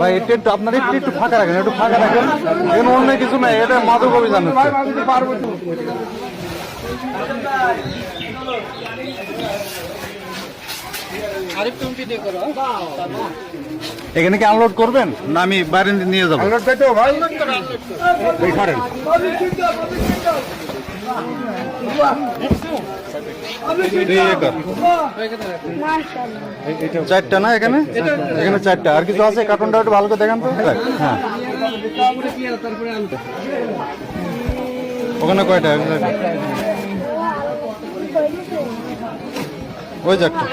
ভাই এটা একটু আপনার একটু ফাঁকা রাখেন, একটু ফাঁকা রাখেন, এখানে অন্য কিছু নাই, এটা মাদক অভিযান হচ্ছে। এখানে কি আনলোড করবেন না আমি বাইরে নিয়ে যাবো? চারটা না এখানে, এখানে চারটা। আর কিছু আছে? কার্টুনটা একটু ভালো করে দেখান তো। হ্যাঁ, ওখানে কয়টা? ওই যে একটা।